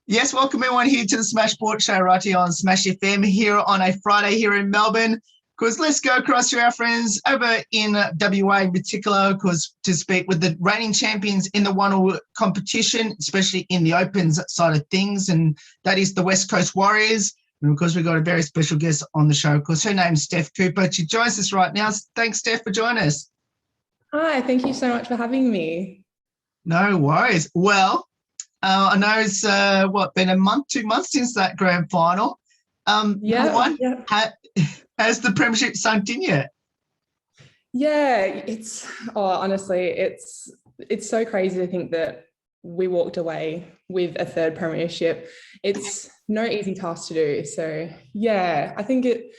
Yes, welcome everyone here to the Smash Sports Show right here on Smash FM here on a Friday here in Melbourne. Because let's go across to our friends over in WA in particular, because to speak with the reigning champions in the WANL competition, especially in the Opens side of things, and that is the West Coast Warriors. And of course, we've got a very special guest on the show. Of course, her name's Steph Cooper. She joins us right now. Thanks, Steph, for joining us. Hi, thank you so much for having me. No worries. Well, I know it's been a month, 2 months since that grand final. Yeah. Has the Premiership sunk in yet? Yeah, honestly, it's so crazy to think that we walked away with a third Premiership. It's no easy task to do. So yeah, I think it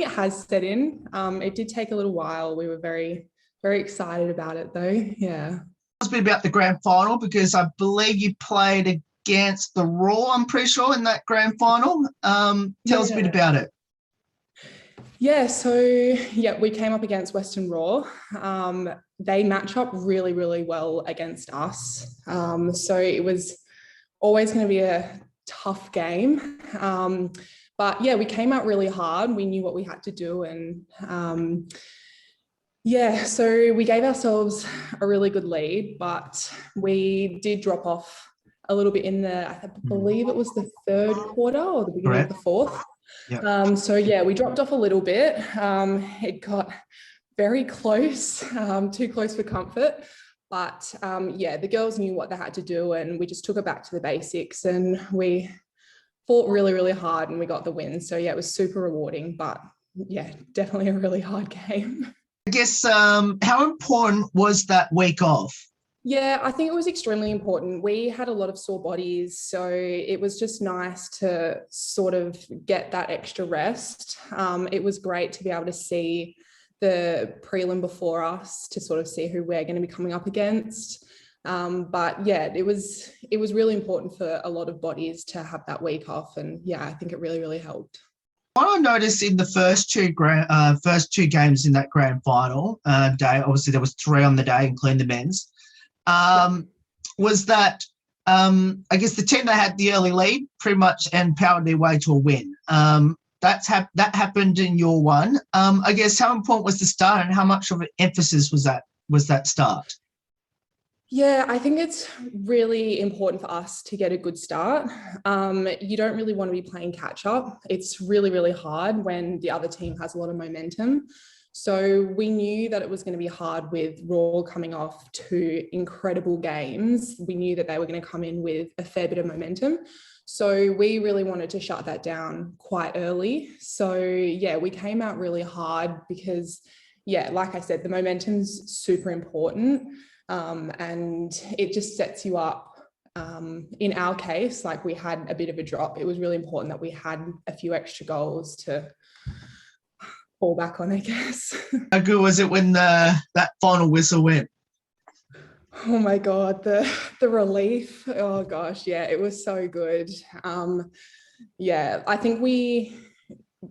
has set in. It did take a little while. We were very, very excited about it though. Yeah. A bit about the grand final, because I believe you played against the Raw, I'm pretty sure, in that grand final. Tell us a bit about it. Yeah, so we came up against Western Raw. They match up really, really well against us. So it was always going to be a tough game. But yeah, we came out really hard. We knew what we had to do, and so we gave ourselves a really good lead, but we did drop off a little bit in I believe it was the third quarter or the beginning of the fourth. Yep. We dropped off a little bit. It got very close, too close for comfort. But the girls knew what they had to do, and we just took it back to the basics, and we fought really, really hard, and we got the win. So yeah, it was super rewarding, but yeah, definitely a really hard game. I guess how important was that week off? Yeah, I think it was extremely important. We had a lot of sore bodies, so it was just nice to sort of get that extra rest. It was great to be able to see the prelim before us, to sort of see who we're going to be coming up against. But yeah, it was really important for a lot of bodies to have that week off, and yeah, I think it really, really helped. What I noticed in the first two games in that grand final day, obviously there was 3 on the day, including the men's, was that I guess the team that had the early lead pretty much and powered their way to a win. That happened in your one. I guess how important was the start, and how much of an emphasis was that start? Yeah, I think it's really important for us to get a good start. You don't really want to be playing catch up. It's really, really hard when the other team has a lot of momentum. So we knew that it was going to be hard with Raw coming off 2 incredible games. We knew that they were going to come in with a fair bit of momentum. So we really wanted to shut that down quite early. So yeah, we came out really hard because, yeah, like I said, the momentum's super important. And it just sets you up. In our case, like, we had a bit of a drop. It was really important that we had a few extra goals to fall back on, I guess. How good was it when that final whistle went? Oh my God, the relief. Oh gosh, yeah, it was so good. I think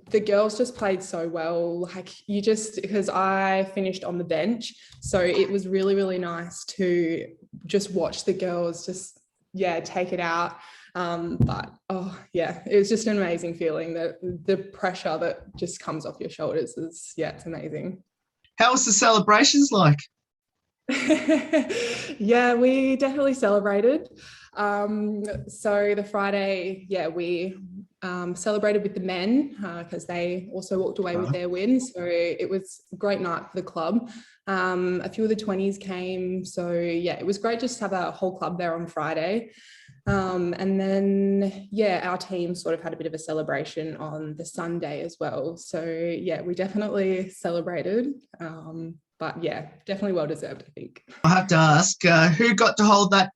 the girls just played so well. Like, because I finished on the bench, so it was really, really nice to just watch the girls just take it out. But it was just an amazing feeling. That the pressure that just comes off your shoulders is, it's amazing. How was the celebrations like? Yeah, we definitely celebrated. So the Friday, we celebrated with the men because they also walked away with their win. So it was a great night for the club. A few of the 20s came. So yeah, it was great just to have a whole club there on Friday. And then, our team sort of had a bit of a celebration on the Sunday as well. So yeah, we definitely celebrated. But yeah, definitely well deserved, I think. I have to ask, who got to hold that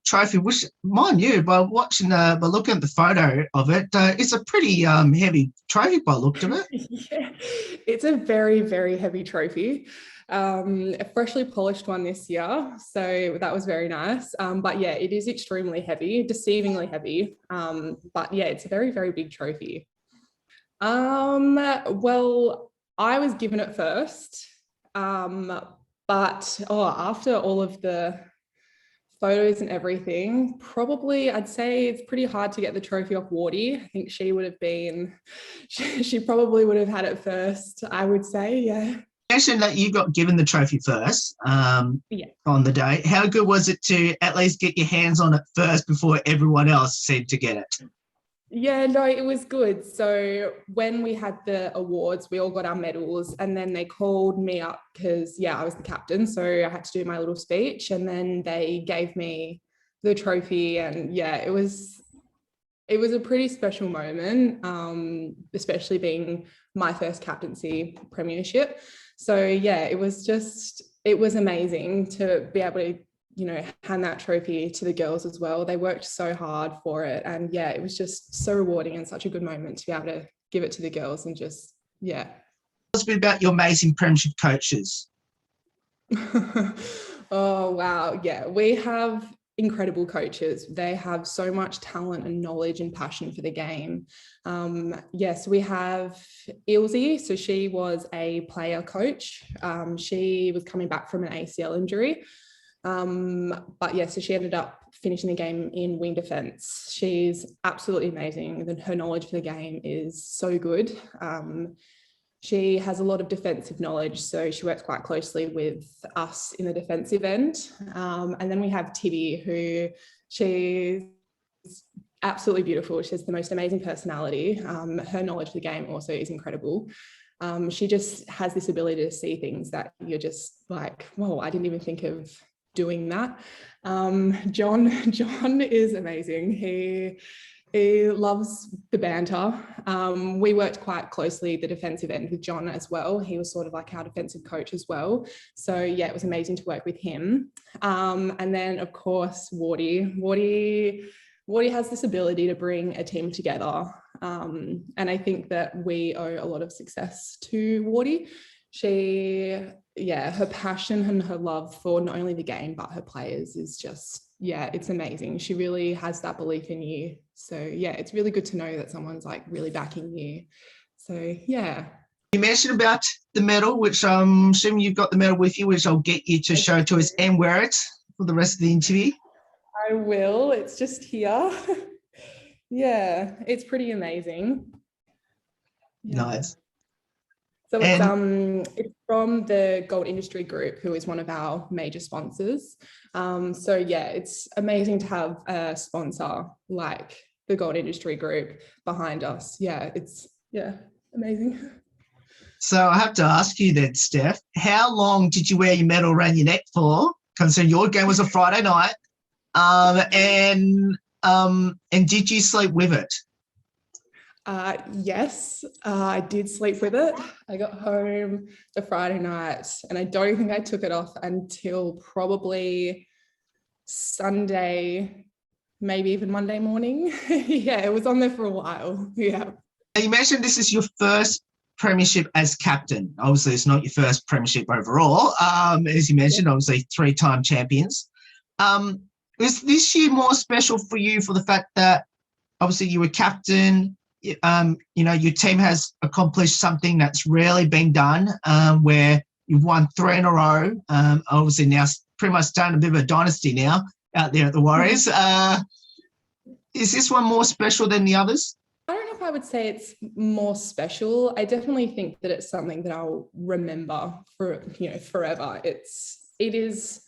trophy? Which, mind you, by looking at the photo of it, it's a pretty heavy trophy by the look of it. Yeah, it's a very, very heavy trophy. A freshly polished one this year, so that was very nice. But yeah, it is extremely heavy, deceivingly heavy. But yeah, it's a very, very big trophy. Well, I was given it first. But after all of the photos and everything, probably I'd say it's pretty hard to get the trophy off Wardy. I think she would have been, she probably would have had it first, I would say, yeah. You mentioned that you got given the trophy first on the day. How good was it to at least get your hands on it first before everyone else seemed to get it? Yeah, no, it was good. So when we had the awards, we all got our medals, and then they called me up because, I was the captain. So I had to do my little speech, and then they gave me the trophy. And it was a pretty special moment, especially being my first captaincy premiership. So it was amazing to be able to hand that trophy to the girls as well. They worked so hard for it, and it was just so rewarding and such a good moment to be able to give it to the girls and just Tell us a bit about your amazing premiership coaches. Oh wow, we have incredible coaches. They have so much talent and knowledge and passion for the game. So we have Ilse, so she was a player coach. She was coming back from an ACL injury. So she ended up finishing the game in wing defense. She's absolutely amazing. Her knowledge for the game is so good. She has a lot of defensive knowledge, so she works quite closely with us in the defensive end. And then we have Tibby, who she's absolutely beautiful. She has the most amazing personality. Her knowledge of the game also is incredible. She just has this ability to see things that you're just like, whoa, I didn't even think of doing that. John is amazing. He loves the banter. We worked quite closely the defensive end with John as well. He was sort of like our defensive coach as well. So it was amazing to work with him. And then of course, Wardy has this ability to bring a team together. And I think that we owe a lot of success to Wardy. Her passion and her love for not only the game, but her players is just, it's amazing. She really has that belief in you. So it's really good to know that someone's like really backing you. So You mentioned about the medal, which I'm assuming you've got the medal with you, which I'll get you to show to us and wear it for the rest of the interview. I will. It's just here. It's pretty amazing. Nice. So it's from the Gold Industry Group, who is one of our major sponsors. It's amazing to have a sponsor like the Gold Industry Group behind us. It's amazing. So I have to ask you then, Steph, how long did you wear your medal around your neck for? Considering your game was a Friday night, and did you sleep with it? Yes, I did sleep with it. I got home the Friday night, and I don't think I took it off until probably Sunday, maybe even Monday morning. It was on there for a while. You mentioned this is your first premiership as captain. Obviously, it's not your first premiership overall. As you mentioned, obviously 3-time champions. Is this year more special for you for the fact that obviously you were captain? Your team has accomplished something that's rarely been done, where you've won 3 in a row. Obviously now pretty much starting a bit of a dynasty now out there at the Warriors. Is this one more special than the others? I don't know if I would say it's more special. I definitely think that it's something that I'll remember for forever. It is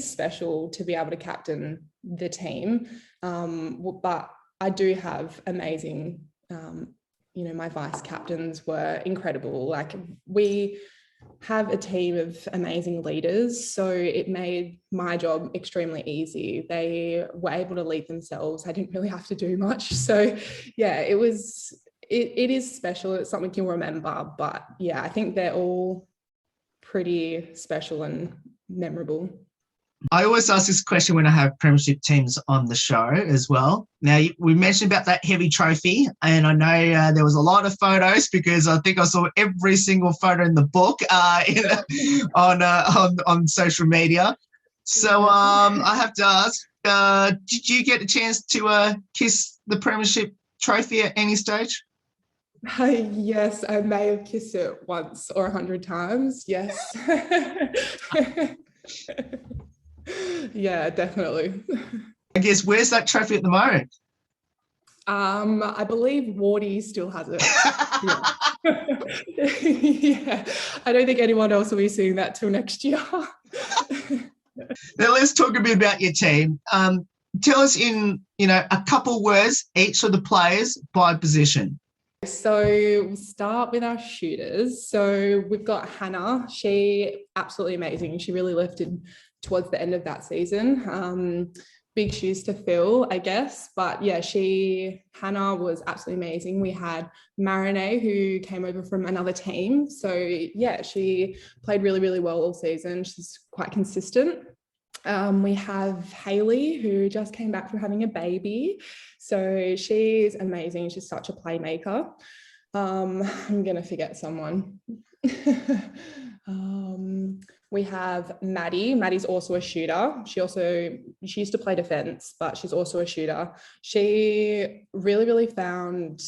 special to be able to captain the team, but I do have amazing, my vice captains were incredible. Like, we have a team of amazing leaders, so it made my job extremely easy. They were able to lead themselves. I didn't really have to do much. So it is special. It's something you'll remember, but I think they're all pretty special and memorable. I always ask this question when I have premiership teams on the show as well. Now, we mentioned about that heavy trophy, and I know there was a lot of photos because I think I saw every single photo in the book on social media. So I have to ask, did you get a chance to kiss the premiership trophy at any stage? Yes, I may have kissed it once or 100 times. Yes. Yeah, definitely. I guess, where's that trophy at the moment? I believe Wardy still has it. Yeah, I don't think anyone else will be seeing that till next year. Now let's talk a bit about your team. Tell us in a couple words each of the players by position. So we'll start with our shooters. So we've got Hannah. She absolutely amazing. She really lifted towards the end of that season. Big shoes to fill, I guess. But yeah, Hannah was absolutely amazing. We had Marinee, who came over from another team. So yeah, she played really, really well all season. She's quite consistent. We have Hayley, who just came back from having a baby. So she's amazing. She's such a playmaker. I'm going to forget someone. We have Maddie. Maddie's also a shooter. She used to play defense, but she's also a shooter. She really, really found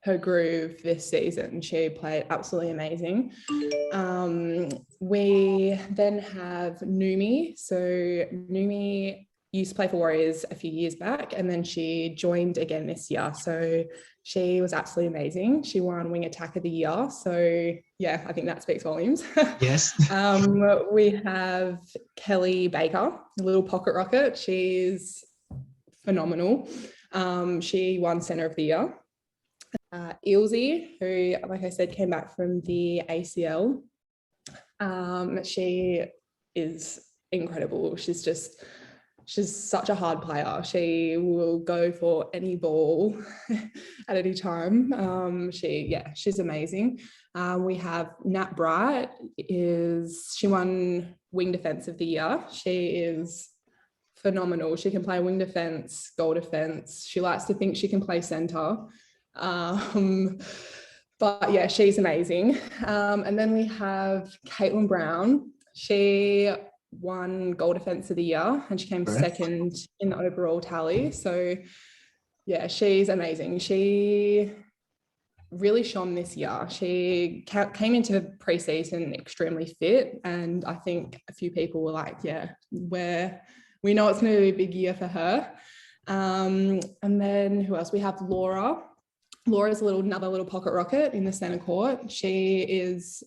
her groove this season. She played absolutely amazing. We then have Numi. So Numi used to play for Warriors a few years back, and then she joined again this year. So she was absolutely amazing. She won Wing Attack of the Year. So yeah, I think that speaks volumes. Yes. We have Kelly Baker, a little pocket rocket. She's phenomenal. She won Centre of the Year. Ilzy, who, like I said, came back from the ACL. She is incredible. She's such a hard player. She will go for any ball at any time. She's amazing. We have Nat Bright. She won Wing Defense of the Year. She is phenomenal. She can play wing defense, goal defense. She likes to think she can play centre. But yeah, she's amazing. And then we have Caitlin Brown. She won Goal Defence of the Year, and she came second in the overall tally. So yeah, she's amazing. She really shone this year. She came into pre-season extremely fit, and I think a few people were like, yeah, we know it's going to be a big year for her. And then who else? We have Laura. Laura's another little pocket rocket in the centre court. She is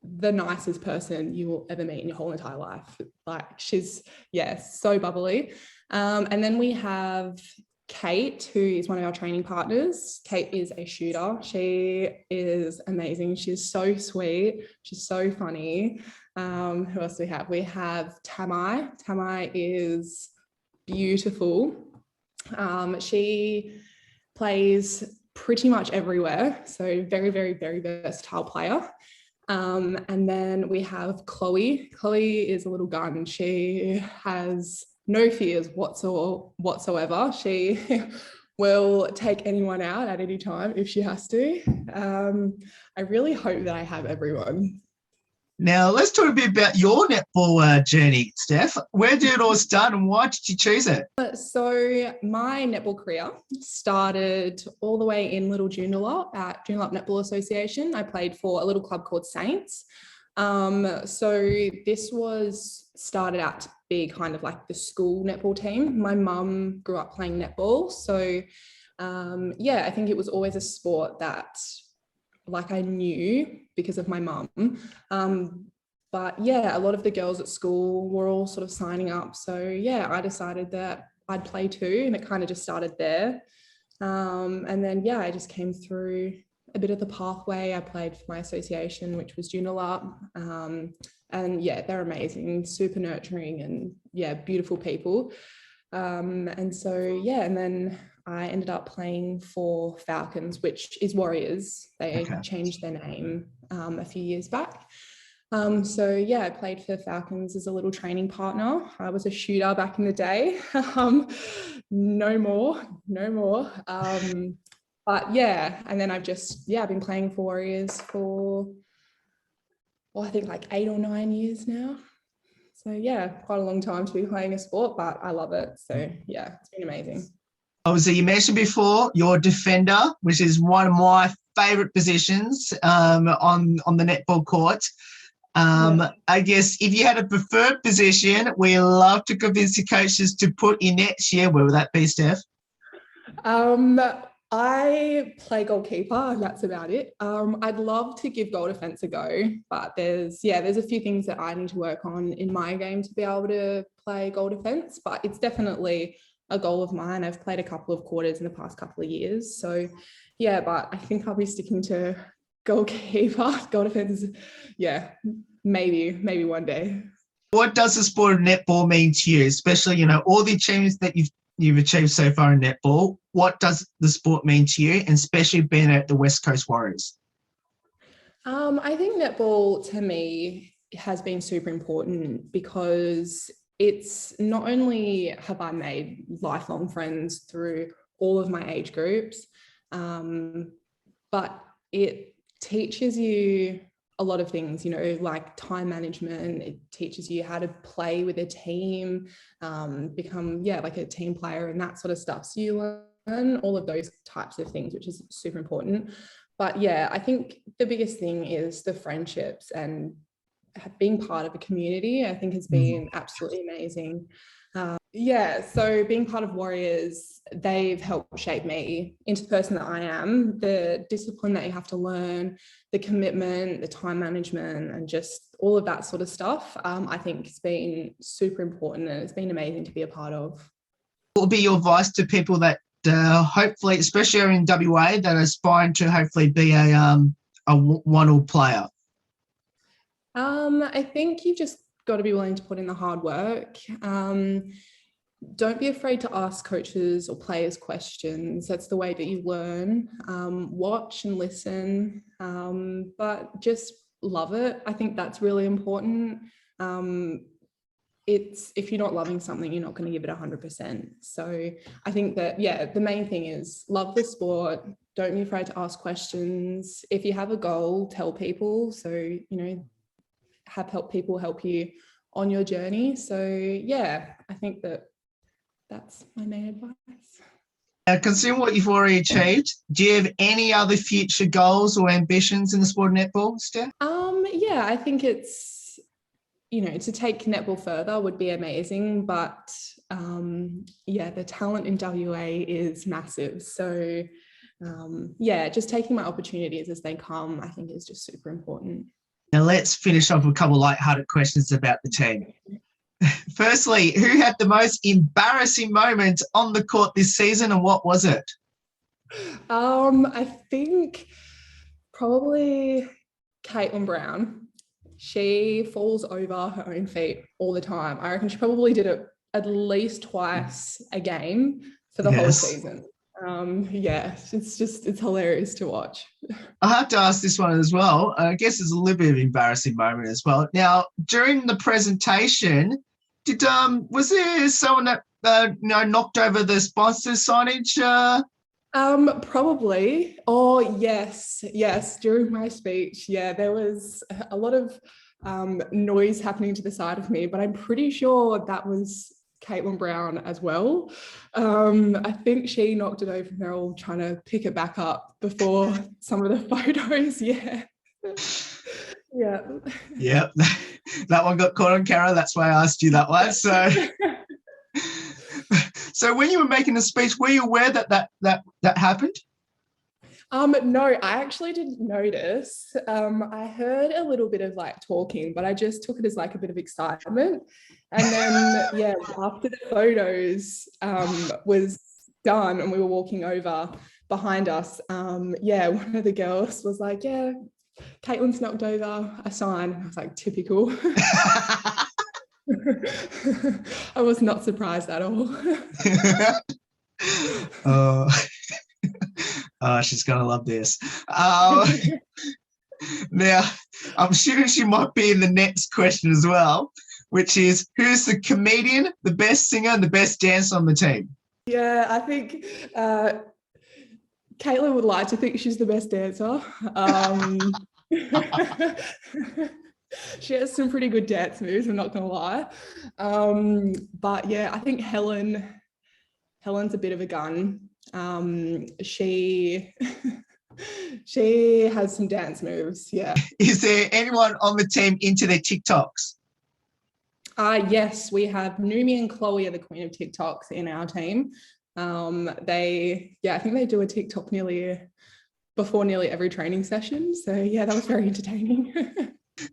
the nicest person you will ever meet in your whole entire life. Like, she's, so bubbly. And then we have Kate, who is one of our training partners. Kate is a shooter. She is amazing. She's so sweet. She's so funny. Who else do we have? We have Tamai. Tamai is beautiful. She plays pretty much everywhere. So very, very, very versatile player. And then we have Chloe. Chloe is a little gun. She has no fears whatsoever. She will take anyone out at any time if she has to. I really hope that I have everyone. Now, let's talk a bit about your netball journey, Steph. Where did it all start and why did you choose it? So my netball career started all the way in Little Joondalup at Joondalup Netball Association. I played for a little club called Saints. So this was started out to be kind of like the school netball team. My mum grew up playing netball. So I think it was always a sport that I knew because of my mum. But yeah, a lot of the girls at school were all sort of signing up. So yeah, I decided that I'd play too, and it kind of just started there. And then I just came through a bit of the pathway. I played for my association, which was Joondalup. And they're amazing, super nurturing, and beautiful people. And then I ended up playing for Falcons, which is Warriors. They changed their name a few years back. I played for Falcons as a little training partner. I was a shooter back in the day. No more. And then I've just, been playing for Warriors for, I think 8 or 9 years now. So quite a long time to be playing a sport, but I love it. So it's been amazing. Obviously, you mentioned before you're defender, which is one of my favourite positions on the netball court. I guess if you had a preferred position, we love to convince the coaches to put in next year. Where would that be, Steph? I play goalkeeper. That's about it. I'd love to give goal defense a go, but there's a few things that I need to work on in my game to be able to play goal defense, but it's definitely a goal of mine. I've played a couple of quarters in the past couple of years. So yeah, but I think I'll be sticking to goalkeeper. Goal defense, yeah, maybe one day. What does the sport of netball mean to you, especially, all the achievements that you've achieved so far in netball? What does the sport mean to you, and especially being at the West Coast Warriors? I think netball to me has been super important because it's not only have I made lifelong friends through all of my age groups, but it teaches you a lot of things, like time management. It teaches you how to play with a team, become, like a team player and that sort of stuff. So you learn all of those types of things, which is super important. But yeah, I think the biggest thing is the friendships and being part of a community. I think has been absolutely amazing. So being part of Warriors, they've helped shape me into the person that I am. The discipline that you have to learn, the commitment, the time management, and just all of that sort of stuff, I think has been super important, and it's been amazing to be a part of. What would be your advice to people that hopefully, especially in WA, that are aspiring to hopefully be a WANL player? I think you've just got to be willing to put in the hard work. Don't be afraid to ask coaches or players questions. That's the way that you learn. Watch and listen, but just love it. I think that's really important. If you're not loving something, you're not going to give it 100%. So I think that, the main thing is love the sport. Don't be afraid to ask questions. If you have a goal, tell people. So, have people help you on your journey. So I think that's my main advice. Considering what you've already achieved, do you have any other future goals or ambitions in the sport of netball, Steph? I think it's, to take netball further would be amazing, but the talent in WA is massive. So just taking my opportunities as they come, I think is just super important. Now let's finish off with a couple of lighthearted questions about the team. Firstly, who had the most embarrassing moment on the court this season, and what was it? I think probably Caitlin Brown. She falls over her own feet all the time. I reckon she probably did it at least twice a game for the whole season. It's hilarious to watch. I have to ask this one as well. I guess it's a little bit of an embarrassing moment as well. Now, during the presentation, was there someone that knocked over the sponsor signage? Probably. Oh, yes. During my speech, there was a lot of noise happening to the side of me, but I'm pretty sure that was Caitlin Brown as well. I think she knocked it over and they're all trying to pick it back up before some of the photos. Yep. That one got caught on camera. That's why I asked you that one. So when you were making the speech, were you aware that happened? No, I actually didn't notice. I heard a little bit of talking, but I just took it as a bit of excitement. And then, after the photos was done and we were walking over behind us, one of the girls was like, Caitlin's knocked over a sign. And I was like, typical. I was not surprised at all. She's going to love this. Now, I'm sure she might be in the next question as well, which is, who's the comedian, the best singer, and the best dancer on the team? Yeah, I think Caitlin would like to think she's the best dancer. She has some pretty good dance moves, I'm not going to lie. But I think Helen's a bit of a gun. She She has some dance moves, yeah. Is there anyone on the team into their TikToks? Yes, we have Numi and Chloe are the queen of TikToks in our team. I think they do a TikTok before nearly every training session. So yeah, that was very entertaining.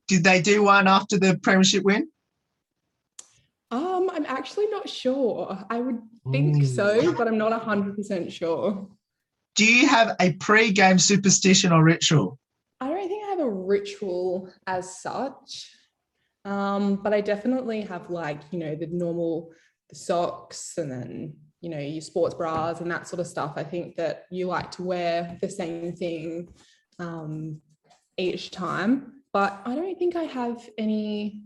Did they do one after the Premiership win? I'm actually not sure. I would think so, but I'm not 100% sure. Do you have a pre-game superstition or ritual? I don't think I have a ritual as such, but I definitely have the normal socks and then, your sports bras and that sort of stuff. I think that you like to wear the same thing each time, but I don't think I have any.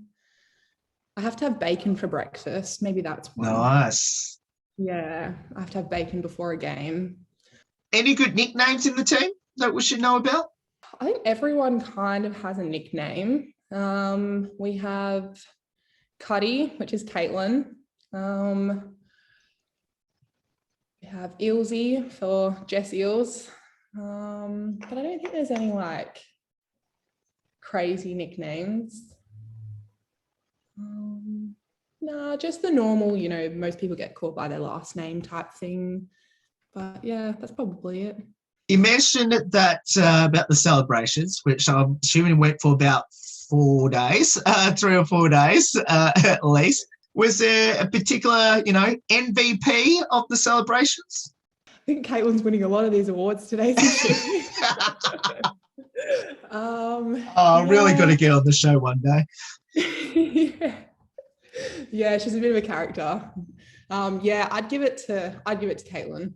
I have to have bacon for breakfast. Maybe that's one. Nice. Yeah, I have to have bacon before a game. Any good nicknames in the team that we should know about? I think everyone kind of has a nickname. We have Cuddy, which is Caitlin. We have Eelsy for Jess Eels. But I don't think there's any crazy nicknames. No, just the normal, most people get called by their last name type thing. But yeah, that's probably it. You mentioned that about the celebrations, which I'm assuming went for about 4 days, 3 or 4 days at least. Was there a particular, MVP of the celebrations? I think Caitlin's winning a lot of these awards today. Really got to get on the show one day. Yeah, she's a bit of a character. I'd give it to Caitlin.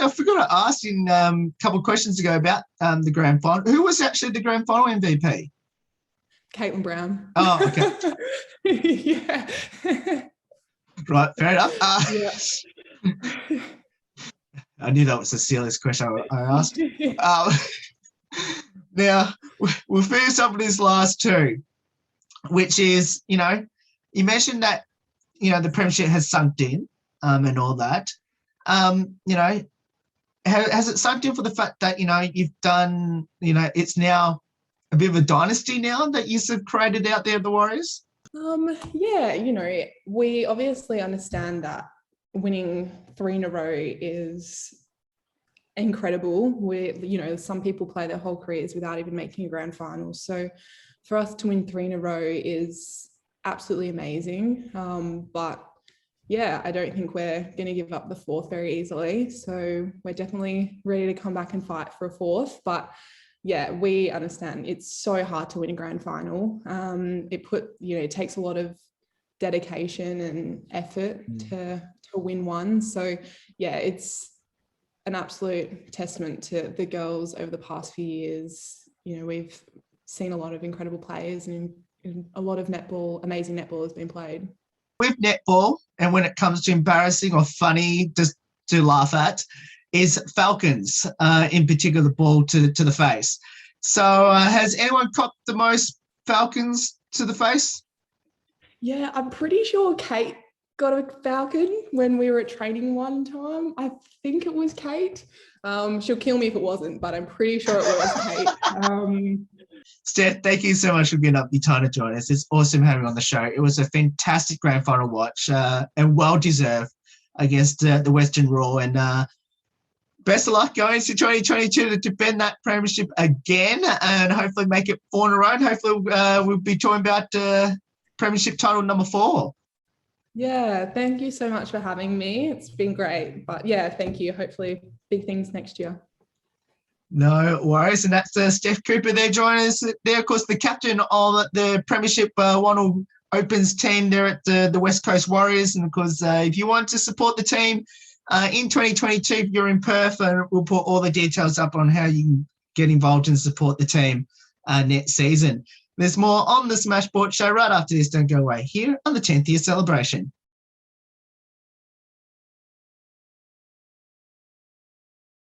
I forgot to ask in a couple of questions ago about the grand final. Who was actually the grand final MVP? Caitlin Brown. Oh, okay. Yeah. Right, fair enough. Yeah. I knew that was the silliest question I asked. Now, we'll finish up with this last two, which is, you mentioned that, the Premiership has sunk in and all that. Has it sunk in for the fact that, you've done, it's now a bit of a dynasty now that you've created out there at the Warriors? Yeah, we obviously understand that winning 3 in a row is incredible. Some people play their whole careers without even making a grand final. So for us to win 3 in a row is absolutely amazing. But yeah, I don't think we're going to give up the 4th very easily. So we're definitely ready to come back and fight for a 4th. But yeah, we understand it's so hard to win a grand final. It takes a lot of dedication and effort to win one. So yeah, it's an absolute testament to the girls over the past few years. We've seen a lot of incredible players and a lot of amazing netball has been played. With netball, and when it comes to embarrassing or funny, just to laugh at, is Falcons, in particular the ball to the face. So has anyone copped the most Falcons to the face? Yeah, I'm pretty sure Kate got a Falcon when we were at training one time. I think it was Kate. She'll kill me if it wasn't, but I'm pretty sure it was Kate. Steph, thank you so much for giving up your time to join us. It's awesome having you on the show. It was a fantastic grand final watch and well-deserved against the Western Roar. And best of luck going to 2022 to defend that premiership again and hopefully make it 4 in a row. And hopefully we'll be talking about premiership title number 4. Yeah, thank you so much for having me. It's been great. But yeah, thank you. Hopefully big things next year. No worries. And that's Steph Cooper there joining us there. Of course, the captain of the Premiership WANL Opens team there at the West Coast Warriors. And of course, if you want to support the team in 2022, if you're in Perth, we'll put all the details up on how you can get involved and support the team next season. There's more on the Smash Sport Show right after this. Don't go away here on the 10th year celebration.